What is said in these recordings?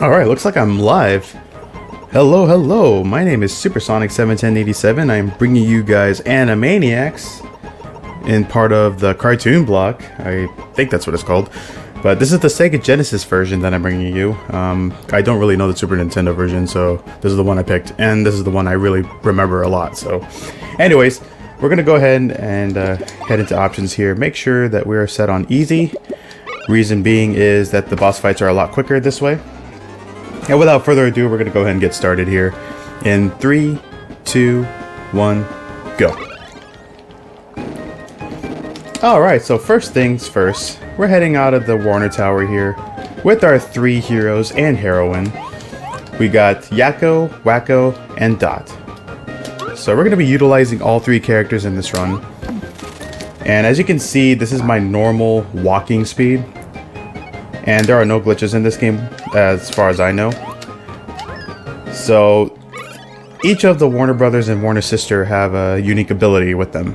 Alright, looks like I'm live. Hello, hello. My name is SuperSonic71087. I'm bringing you guys Animaniacs in part of the cartoon block. I think that's what it's called. But this is the Sega Genesis version that I'm bringing you. I don't really know the Super Nintendo version, so this is the one I picked. And this is the one I really remember a lot. So anyways, we're going to go ahead and head into options here. Make sure that we're set on easy. Reason being is that the boss fights are a lot quicker this way. And without further ado, we're going to go ahead and get started here. In 3, 2, 1, go. Alright, so first things first, we're heading out of the Warner Tower here with our 3 heroes and heroine. We got Yakko, Wakko, and Dot. So we're going to be utilizing all 3 characters in this run. And as you can see, this is my normal walking speed. And there are no glitches in this game, as far as I know. So, each of the Warner Brothers and Warner Sister have a unique ability with them.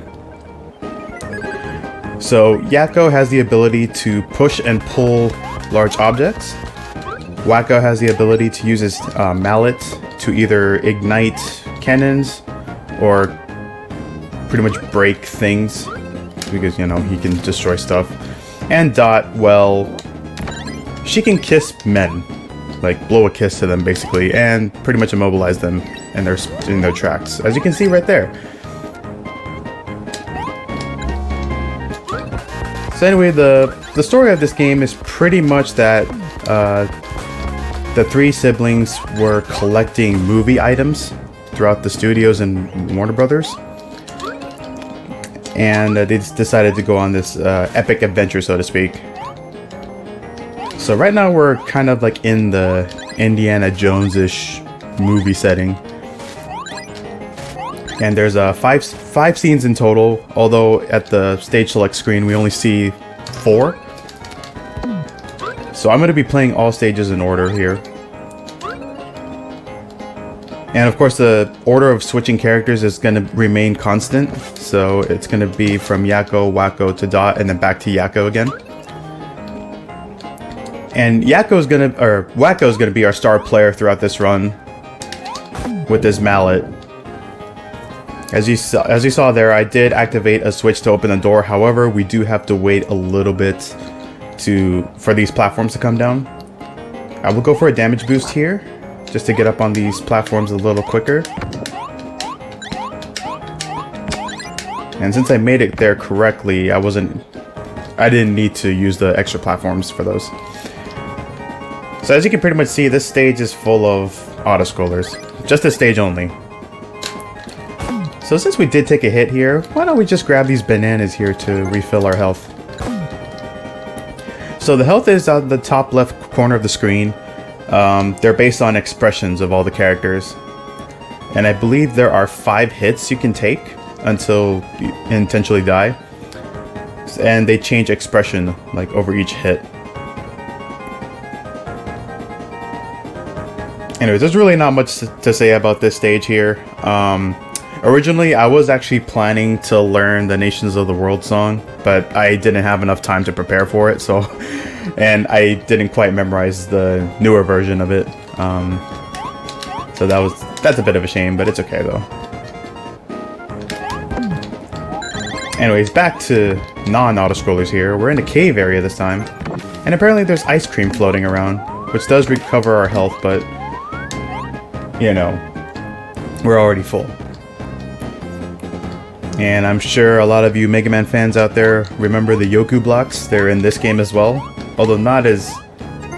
So, Yakko has the ability to push and pull large objects. Wakko has the ability to use his mallet to either ignite cannons or pretty much break things, because, you know, he can destroy stuff. And Dot, well, she can kiss men, like blow a kiss to them basically, and pretty much immobilize them in their tracks, as you can see right there. So anyway, the story of this game is pretty much that the 3 siblings were collecting movie items throughout the studios and Warner Brothers, and they decided to go on this epic adventure, so to speak. So right now we're kind of like in the Indiana Jones-ish movie setting. And there's 5 scenes in total, although at the stage select screen we only see 4. So I'm going to be playing all stages in order here. And of course the order of switching characters is going to remain constant. So it's going to be from Yakko, Wakko to Dot, and then back to Yakko again. And Wakko's gonna be our star player throughout this run with this mallet. As you saw there, I did activate a switch to open the door. However, we do have to wait a little bit for these platforms to come down. I will go for a damage boost here, just to get up on these platforms a little quicker. And since I made it there correctly, I didn't need to use the extra platforms for those. So as you can pretty much see, this stage is full of auto-scrollers. Just this stage only. So since we did take a hit here, why don't we just grab these bananas here to refill our health. So the health is on the top left corner of the screen. They're based on expressions of all the characters. And I believe there are 5 hits you can take until you intentionally die. And they change expression like over each hit. Anyways, there's really not much to say about this stage here. Originally, I was actually planning to learn the Nations of the World song, but I didn't have enough time to prepare for it, so... And I didn't quite memorize the newer version of it. So that's a bit of a shame, but it's okay, though. Anyways, back to non-auto-scrollers here. We're in a cave area this time. And apparently there's ice cream floating around, which does recover our health, but... you know, we're already full. And I'm sure a lot of you Mega Man fans out there remember the Yoku blocks. They're in this game as well. Although not as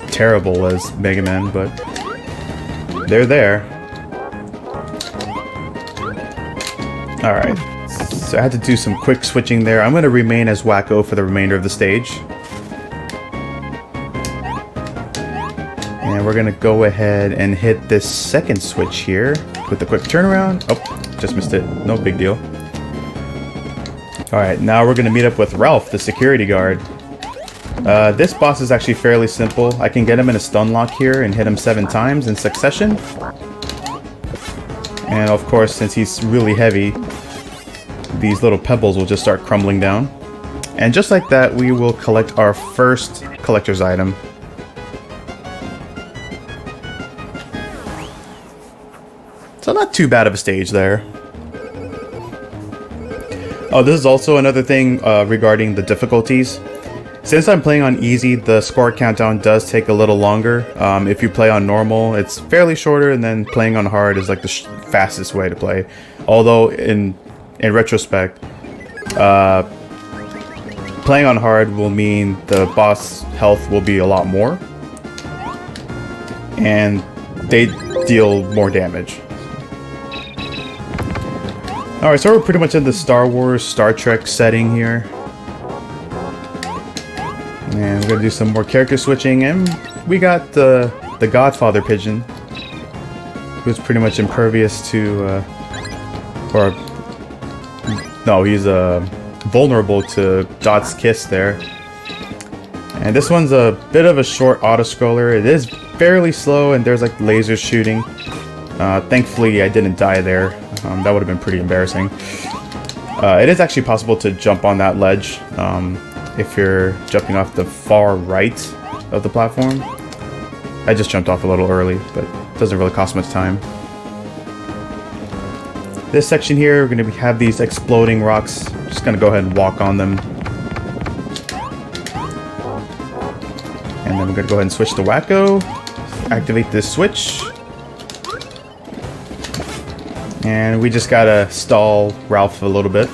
terrible as Mega Man, but they're there. Alright, so I had to do some quick switching there. I'm going to remain as Wakko for the remainder of the stage. And we're gonna go ahead and hit this second switch here with the quick turnaround. Oh, just missed it. No big deal. Alright, now we're gonna meet up with Ralph, the security guard. This boss is actually fairly simple. I can get him in a stun lock here and hit him 7 times in succession. And of course, since he's really heavy, these little pebbles will just start crumbling down. And just like that, we will collect our first collector's item. So not too bad of a stage there. Oh, this is also another thing regarding the difficulties. Since I'm playing on easy, the score countdown does take a little longer. If you play on normal, it's fairly shorter, and then playing on hard is like the fastest way to play. Although in retrospect, playing on hard will mean the boss health will be a lot more, and they deal more damage. Alright, so we're pretty much in the Star Wars, Star Trek setting here. And we're gonna do some more character switching, and we got the Godfather pigeon, who's pretty much impervious to, he's vulnerable to Dot's Kiss there. And this one's a bit of a short auto-scroller. It is fairly slow, and there's like lasers shooting. Thankfully, I didn't die there. That would have been pretty embarrassing. It is actually possible to jump on that ledge if you're jumping off the far right of the platform. I just jumped off a little early, but it doesn't really cost much time. This section here, we're going to have these exploding rocks. Just going to go ahead and walk on them. And then we're going to go ahead and switch to Wacko. Activate this switch. And we just gotta stall Ralph a little bit.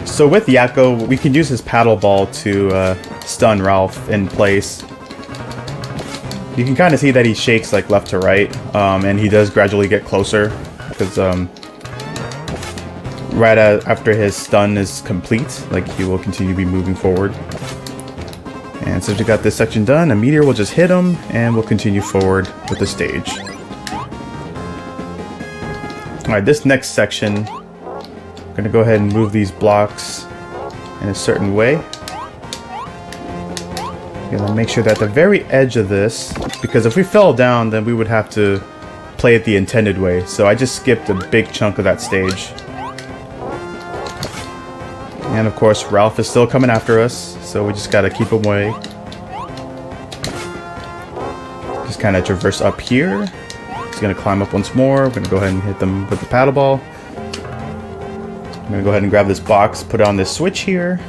So with Yakko, we can use his paddle ball to stun Ralph in place. You can kind of see that he shakes like left to right, and he does gradually get closer, because right after his stun is complete, like he will continue to be moving forward. And since we got this section done, a meteor will just hit him, and we'll continue forward with the stage. Alright, this next section, I'm going to go ahead and move these blocks in a certain way. I'm going to make sure that at the very edge of this, because if we fell down, then we would have to play it the intended way. So I just skipped a big chunk of that stage. And of course, Ralph is still coming after us, so we just gotta keep him away. Just kind of traverse up here. He's gonna climb up once more. We're gonna go ahead and hit them with the paddle ball. I'm gonna go ahead and grab this box, put it on this switch here.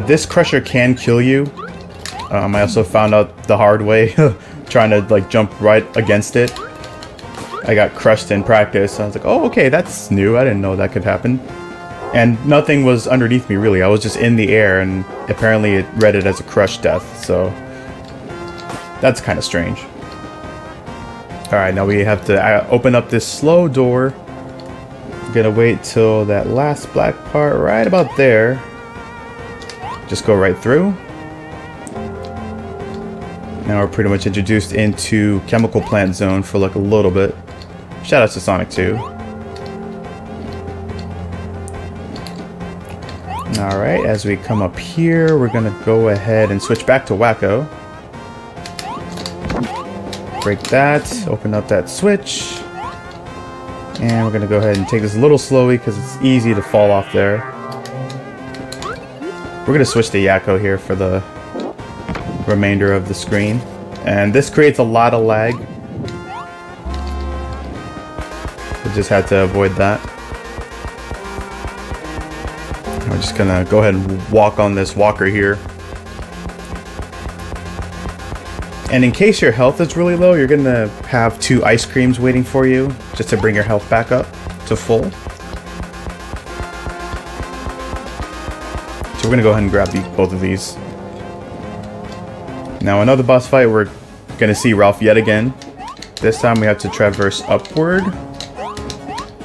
This crusher can kill you. I also found out the hard way, trying to like jump right against it. I got crushed in practice. I was like, oh, okay, that's new. I didn't know that could happen. And nothing was underneath me, really. I was just in the air, and apparently it read it as a crush death, so that's kind of strange. Alright, now we have to open up this slow door. I'm gonna wait till that last black part right about there. Just go right through. Now we're pretty much introduced into Chemical Plant Zone for like a little bit. Shout out to Sonic 2. Alright, as we come up here, we're gonna go ahead and switch back to Wacko. Break that, open up that switch. And we're gonna go ahead and take this a little slowly because it's easy to fall off there. We're gonna switch to Yakko here for the remainder of the screen. And this creates a lot of lag. We just had to avoid that. We're just gonna go ahead and walk on this walker here. And in case your health is really low, you're gonna have 2 ice creams waiting for you, just to bring your health back up to full. So we're gonna go ahead and grab both of these. Now another boss fight, we're gonna see Ralph yet again. This time we have to traverse upward.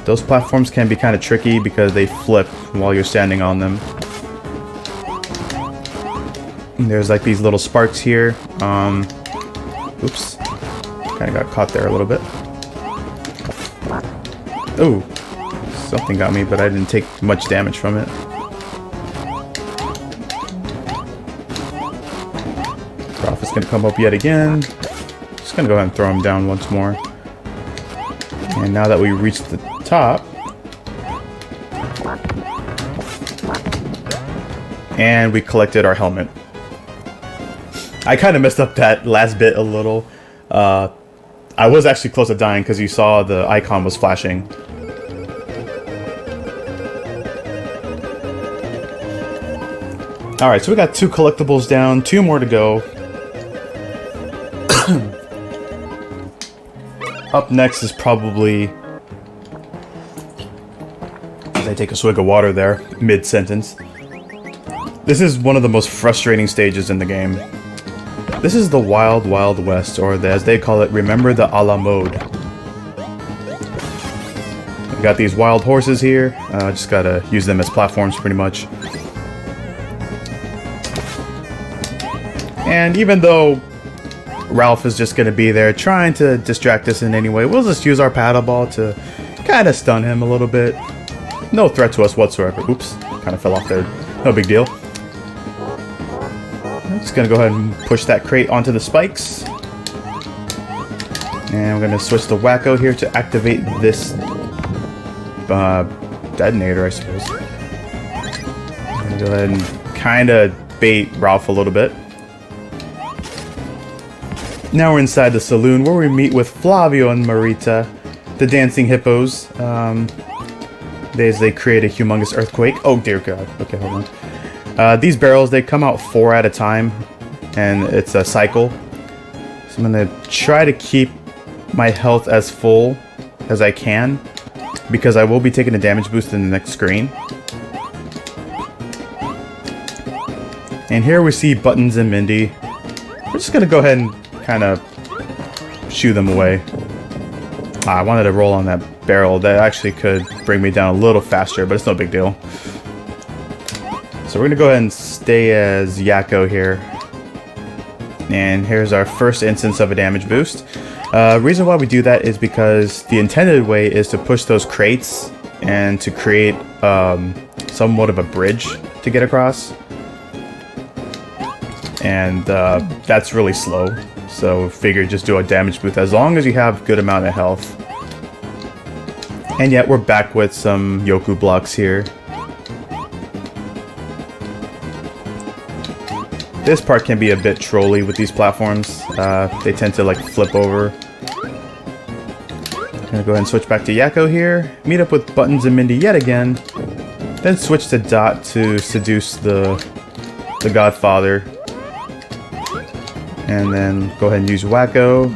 Those platforms can be kind of tricky because they flip while you're standing on them. And there's like these little sparks here. Oops. Kind of got caught there a little bit. Oh, something got me, but I didn't take much damage from it. Ralph is going to come up yet again. Just going to go ahead and throw him down once more. And now that we reached the top, and we collected our helmet. I kind of messed up that last bit a little. I was actually close to dying because you saw the icon was flashing. Alright, so we got 2 collectibles down, 2 more to go. Up next is probably... As I take a swig of water there, mid-sentence. This is one of the most frustrating stages in the game. This is the Wild Wild West, or as they call it, Remember the a la mode. We got these wild horses here. Just gotta use them as platforms pretty much. And even though Ralph is just gonna be there trying to distract us in any way, we'll just use our paddle ball to kind of stun him a little bit. No threat to us whatsoever. Oops, kind of fell off there. No big deal. I'm just gonna go ahead and push that crate onto the spikes. And we're gonna switch to Wacko here to activate this detonator, I suppose. I'm gonna go ahead and kind of bait Ralph a little bit. Now we're inside the saloon where we meet with Flavio and Marita, the dancing hippos. They create a humongous earthquake. Oh dear God. Okay, hold on. These barrels, they come out 4 at a time, and it's a cycle. So I'm gonna try to keep my health as full as I can, because I will be taking a damage boost in the next screen. And here we see Buttons and Mindy. We're just gonna go ahead and kind of shoo them away. I wanted to roll on that barrel. That actually could bring me down a little faster, but it's no big deal. So we're gonna go ahead and stay as Yakko here. And here's our first instance of a damage boost. Reason why we do that is because the intended way is to push those crates and to create somewhat of a bridge to get across. And that's really slow. So figure just do a damage boost as long as you have a good amount of health. And yet we're back with some Yoku blocks here. This part can be a bit trolly with these platforms. They tend to like flip over. I'm gonna go ahead and switch back to Yakko here. Meet up with Buttons and Mindy yet again. Then switch to Dot to seduce the Godfather. And then go ahead and use Wacko.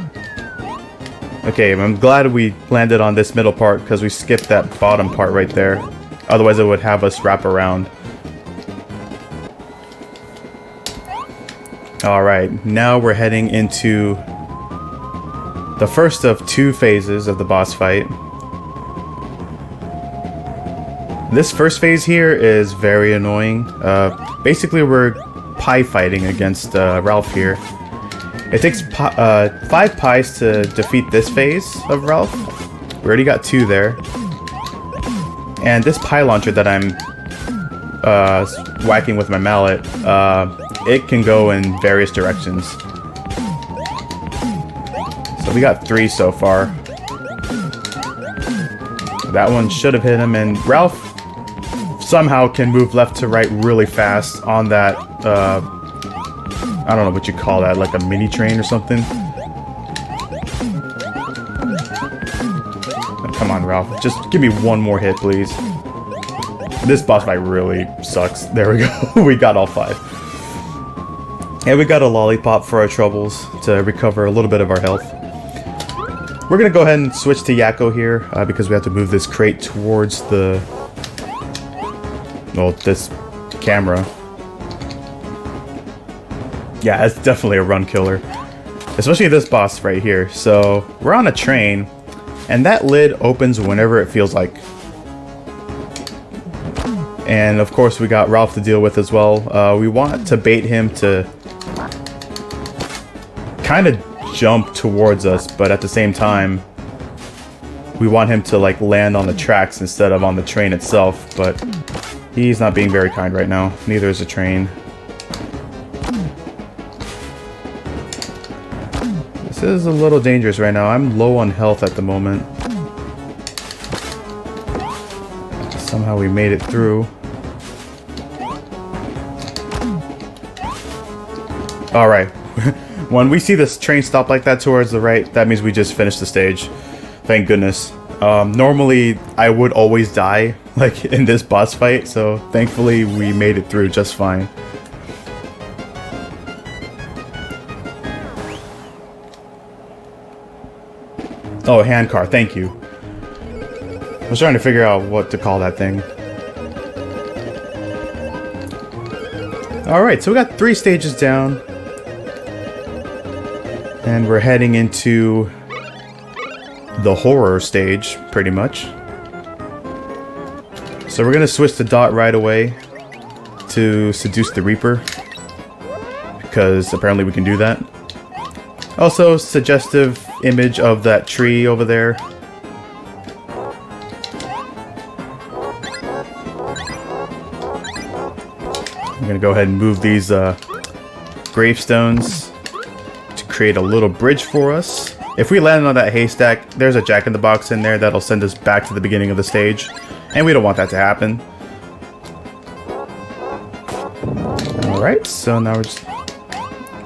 Okay, I'm glad we landed on this middle part because we skipped that bottom part right there. Otherwise it would have us wrap around. Alright, now we're heading into the first of 2 phases of the boss fight. This first phase here is very annoying. Basically we're pie fighting against Ralph here. It takes 5 pies to defeat this phase of Ralph. We already got 2 there. And this pie launcher that I'm whacking with my mallet, it can go in various directions. So we got 3 so far. That one should have hit him, and Ralph somehow can move left to right really fast on that, I don't know what you call that, like a mini train or something. Come on, Ralph. Just give me one more hit, please. This boss fight really sucks. There we go. We got all 5. And we got a lollipop for our troubles to recover a little bit of our health. We're going to go ahead and switch to Yakko here because we have to move this crate towards the... well, this camera. Yeah, it's definitely a run killer. Especially this boss right here. So, we're on a train, and that lid opens whenever it feels like. And of course we got Ralph to deal with as well. We want to bait him to kind of jump towards us, but at the same time we want him to like land on the tracks instead of on the train itself, but he's not being very kind right now. Neither is the train. This is a little dangerous right now. I'm low on health at the moment. Somehow we made it through. Alright, When we see this train stop like that towards the right, that means we just finished the stage. Thank goodness. Normally, I would always die, like, in this boss fight, so thankfully we made it through just fine. Oh, handcar, thank you. I was trying to figure out what to call that thing. Alright, so we got 3 stages down. And we're heading into the horror stage, pretty much. So we're gonna switch to Dot right away to seduce the Reaper, because apparently we can do that. Also, suggestive image of that tree over there. I'm gonna go ahead and move these gravestones to create a little bridge for us. If we land on that haystack, there's a jack-in-the-box in there that'll send us back to the beginning of the stage, and we don't want that to happen. Alright, so now we're just...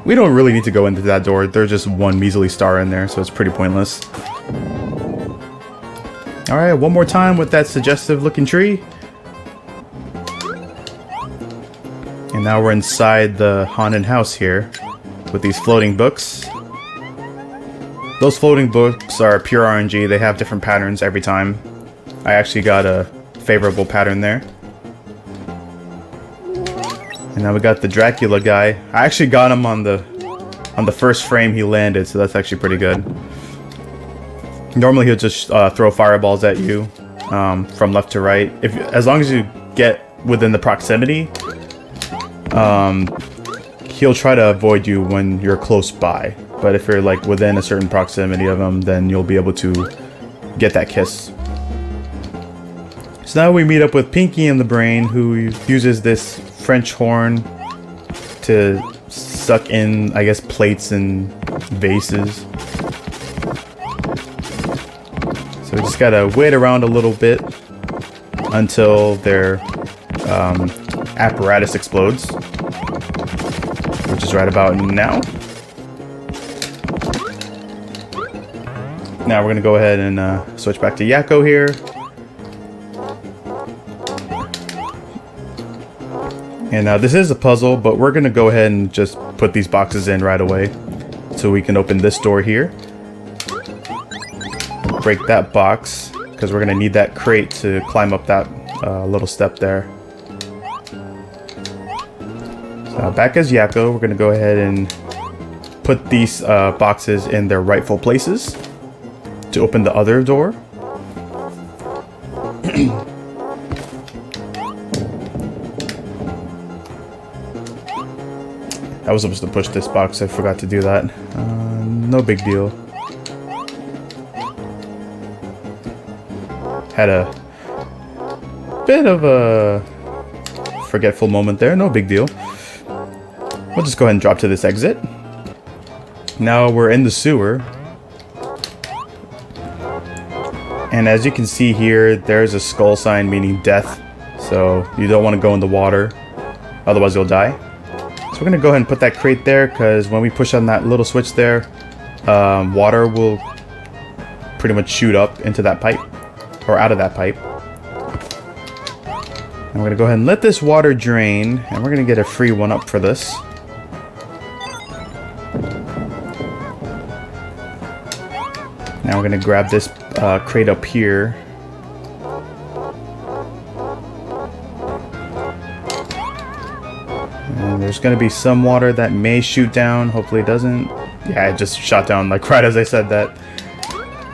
We don't really need to go into that door. There's just one measly star in there, so it's pretty pointless. Alright, one more time with that suggestive-looking tree. And now we're inside the haunted house here with these floating books. Those floating books are pure RNG. They have different patterns every time. I actually got a favorable pattern there. And now we got the Dracula guy. I actually got him on the first frame he landed, so that's actually pretty good. Normally he'll just throw fireballs at you from left to right. As long as you get within the proximity, he'll try to avoid you when you're close by. But if you're like within a certain proximity of him, then you'll be able to get that kiss. So now we meet up with Pinky in the Brain, who uses this French horn to suck in, I guess, plates and vases. So we just gotta wait around a little bit until their apparatus explodes, which is right about now. Now we're gonna go ahead and switch back to Yakko here. And this is a puzzle, but we're gonna go ahead and just put these boxes in right away. So we can open this door here. Break that box, because we're gonna need that crate to climb up that little step there. So back as Yakko, we're gonna go ahead and put these boxes in their rightful places to open the other door. I was supposed to push this box, I forgot to do that. No big deal. Had a bit of a forgetful moment there, no big deal. We'll just go ahead and drop to this exit. Now we're in the sewer. And as you can see here, there's a skull sign meaning death. So you don't want to go in the water, otherwise you'll die. So we're going to go ahead and put that crate there, because when we push on that little switch there, water will pretty much shoot up into that pipe, or out of that pipe. And we're going to go ahead and let this water drain, and we're going to get a free 1-up for this. Now we're going to grab this crate up here. And there's going to be some water that may shoot down. Hopefully it doesn't. Yeah, it just shot down like right as I said that.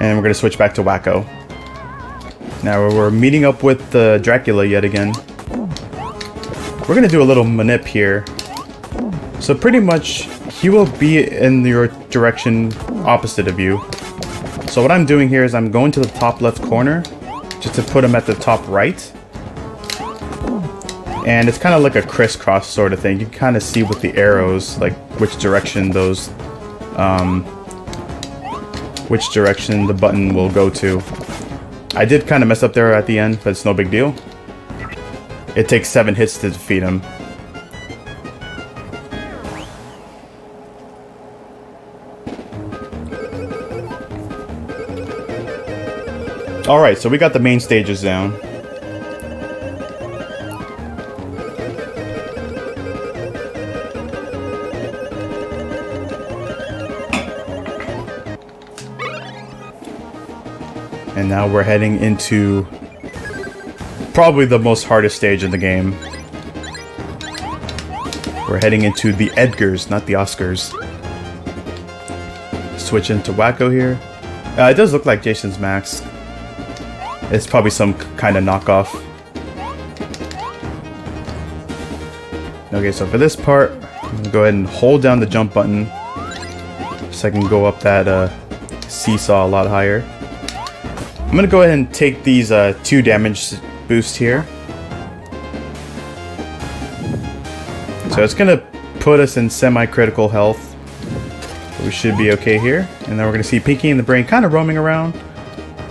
And we're going to switch back to Wacko. Now we're meeting up with Dracula yet again. We're going to do a little manip here. So pretty much he will be in your direction opposite of you. So what I'm doing here is I'm going to the top left corner just to put him at the top right. And it's kind of like a crisscross sort of thing. You can kind of see with the arrows like which direction those which direction the button will go to. I did kind of mess up there at the end, but it's no big deal. It takes 7 hits to defeat him. Alright, so we got the main stages down. And now we're heading into probably the most hardest stage in the game. We're heading into the Edgars, not the Oscars. Switch into Wacko here. It does look like Jason's mask. It's probably some kind of knockoff. Okay, so for this part, I'm gonna go ahead and hold down the jump button so I can go up that seesaw a lot higher. I'm gonna go ahead and take these 2 damage boosts here. So it's gonna put us in semi-critical health. We should be okay here. And then we're gonna see Pinky and the Brain kind of roaming around.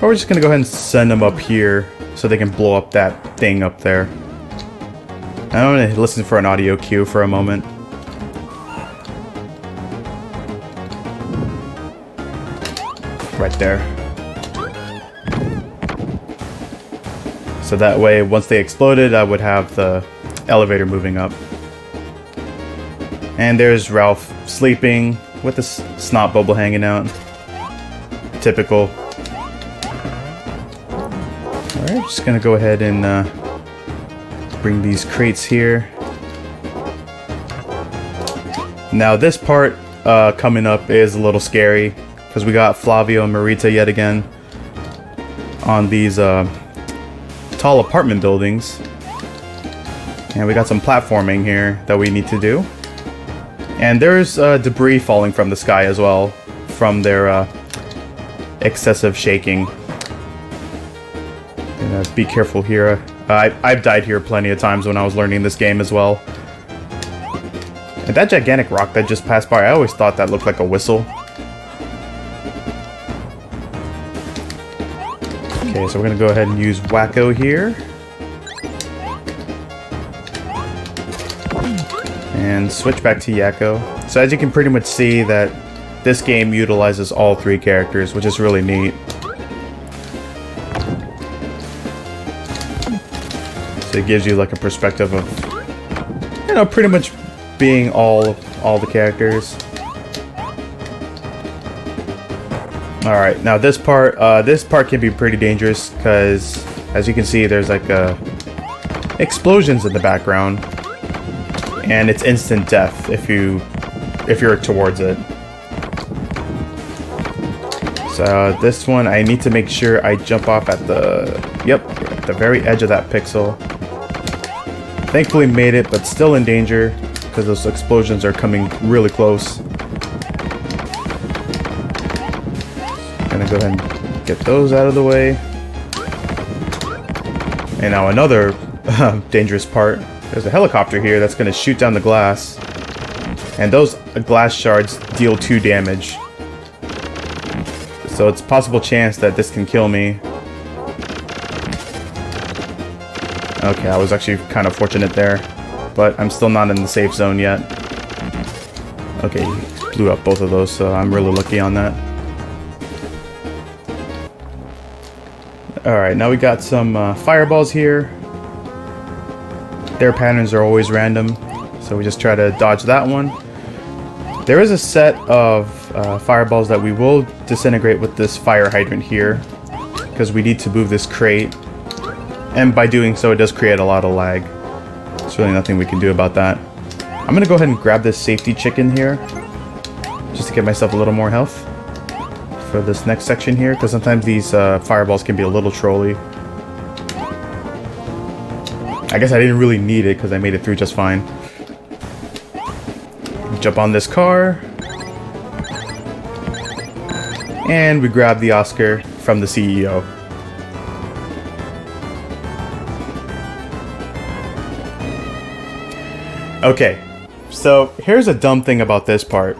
Or we're just gonna go ahead and send them up here so they can blow up that thing up there. I'm gonna listen for an audio cue for a moment. Right there. So that way, once they exploded, I would have the elevator moving up. And there's Ralph sleeping with the snot bubble hanging out. Typical. Alright, just gonna go ahead and bring these crates here. Now this part coming up is a little scary because we got Flavio and Marita yet again on these tall apartment buildings, and we got some platforming here that we need to do, and there's debris falling from the sky as well from their excessive shaking. And, be careful here. I've died here plenty of times when I was learning this game as well. And that gigantic rock that just passed by, I always thought that looked like a whistle. Okay, so we're gonna go ahead and use Wacko here. And switch back to Yakko. So as you can pretty much see that this game utilizes all 3 characters, which is really neat. So it gives you like a perspective of, you know, pretty much being all the characters. Alright, now this part can be pretty dangerous because, as you can see, there's like explosions in the background, and it's instant death if you're towards it. So this one, I need to make sure I jump off at the very edge of that pixel. Thankfully made it, but still in danger because those explosions are coming really close. Gonna go ahead and get those out of the way. And now another dangerous part. There's a helicopter here that's gonna shoot down the glass, and those glass shards deal 2 damage. So it's a possible chance that this can kill me. Okay, I was actually kind of fortunate there, but I'm still not in the safe zone yet. Okay, blew up both of those, so I'm really lucky on that. Alright, now we got some fireballs here. Their patterns are always random, so we just try to dodge that one. There is a set of fireballs that we will disintegrate with this fire hydrant here, because we need to move this crate. And by doing so, it does create a lot of lag. There's really nothing we can do about that. I'm going to go ahead and grab this safety chicken here, just to get myself a little more health for this next section here, because sometimes these fireballs can be a little trolly. I guess I didn't really need it because I made it through just fine. Jump on this car. And we grab the Oscar from the CEO. Okay, so here's a dumb thing about this part.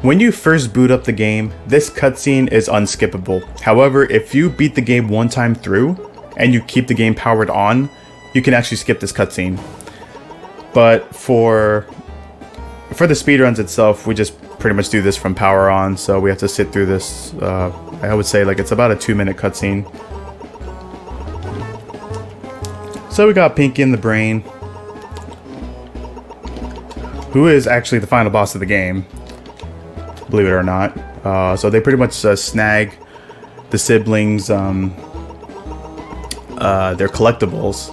When you first boot up the game, this cutscene is unskippable. However, if you beat the game one time through, and you keep the game powered on, you can actually skip this cutscene. But for the speedruns itself, we just pretty much do this from power on, so we have to sit through this, I would say like it's about a 2-minute cutscene. So we got Pinky in the Brain, who is actually the final boss of the game, believe it or not. So they pretty much snag the siblings, their collectibles.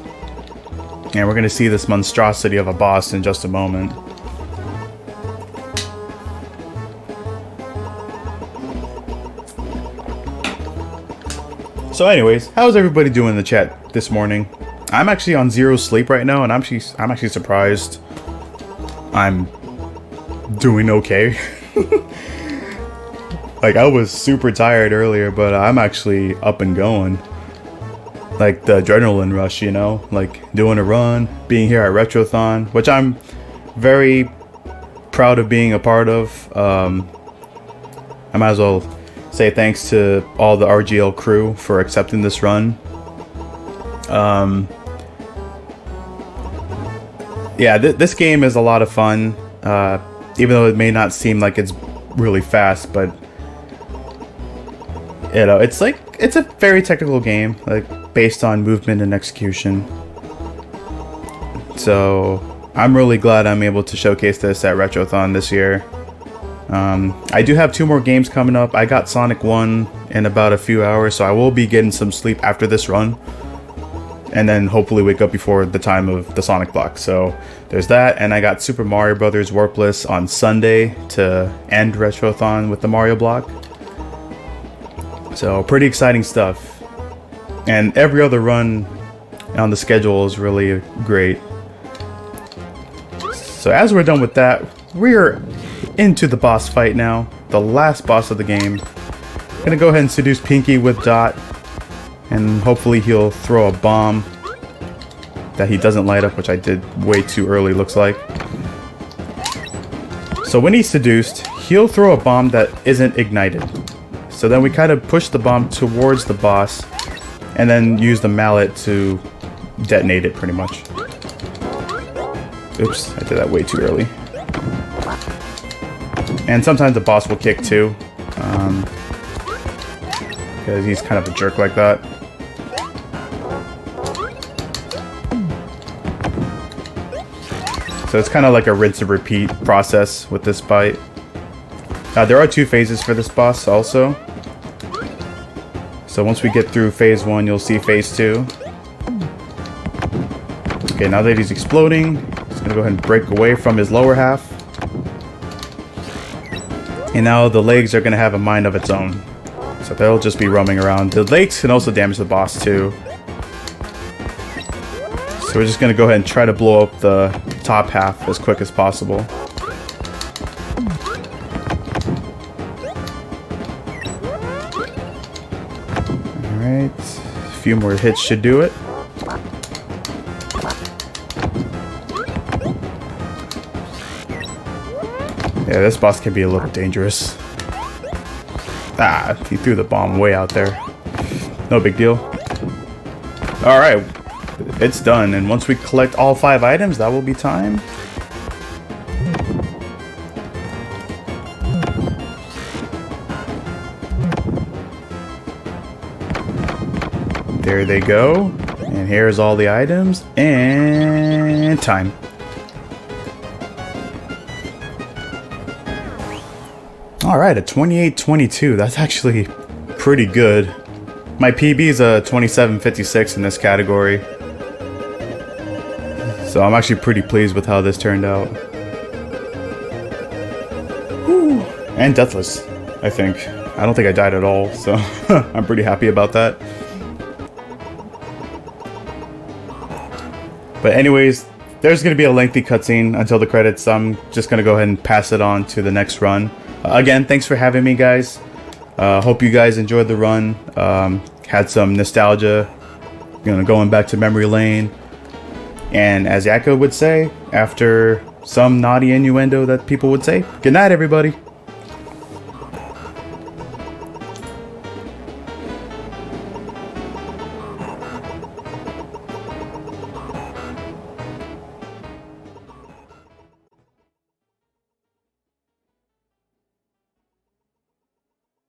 And we're going to see this monstrosity of a boss in just a moment. So anyways, how's everybody doing in the chat this morning? I'm actually on 0 sleep right now, and I'm actually surprised I'm doing okay. Like, I was super tired earlier, but I'm actually up and going. Like, the adrenaline rush, you know? Like, doing a run, being here at Retrothon, which I'm very proud of being a part of. I might as well say thanks to all the RGL crew for accepting this run. Yeah, this game is a lot of fun, even though it may not seem like it's really fast, but you know, it's a very technical game, like based on movement and execution. So I'm really glad I'm able to showcase this at Retrothon this year. I do have 2 more games coming up. I got Sonic 1 in about a few hours, so I will be getting some sleep after this run. And then hopefully wake up before the time of the Sonic block. So there's that, and I got Super Mario Bros. Warpless on Sunday to end Retrothon with the Mario block. So pretty exciting stuff. And every other run on the schedule is really great. So as we're done with that, we're into the boss fight now. The last boss of the game. I'm gonna go ahead and seduce Pinky with Dot. And hopefully he'll throw a bomb that he doesn't light up, which I did way too early, looks like. So when he's seduced, he'll throw a bomb that isn't ignited. So then we kind of push the bomb towards the boss and then use the mallet to detonate it, pretty much. Oops, I did that way too early. And sometimes the boss will kick too, because he's kind of a jerk like that. So it's kind of like a rinse and repeat process with this fight. There are 2 phases for this boss also. So once we get through phase 1, you'll see phase 2. Okay, now that he's exploding, he's gonna go ahead and break away from his lower half. And now the legs are gonna have a mind of its own. So they'll just be roaming around. The legs can also damage the boss too. So we're just gonna go ahead and try to blow up the top half as quick as possible. Alright, a few more hits should do it. Yeah, this boss can be a little dangerous. Ah, he threw the bomb way out there. No big deal. Alright, it's done. And once we collect all 5 items, that will be time. There they go. And here's all the items. And time. Alright, a 28-22. That's actually pretty good. My PB is a 27-56 in this category. So I'm actually pretty pleased with how this turned out. Whew. And deathless, I think. I don't think I died at all, so I'm pretty happy about that. But anyways, there's going to be a lengthy cutscene until the credits. I'm just going to go ahead and pass it on to the next run. Again, thanks for having me, guys. Hope you guys enjoyed the run. Had some nostalgia, going back to memory lane. And as Yakko would say, after some naughty innuendo that people would say, good night, everybody.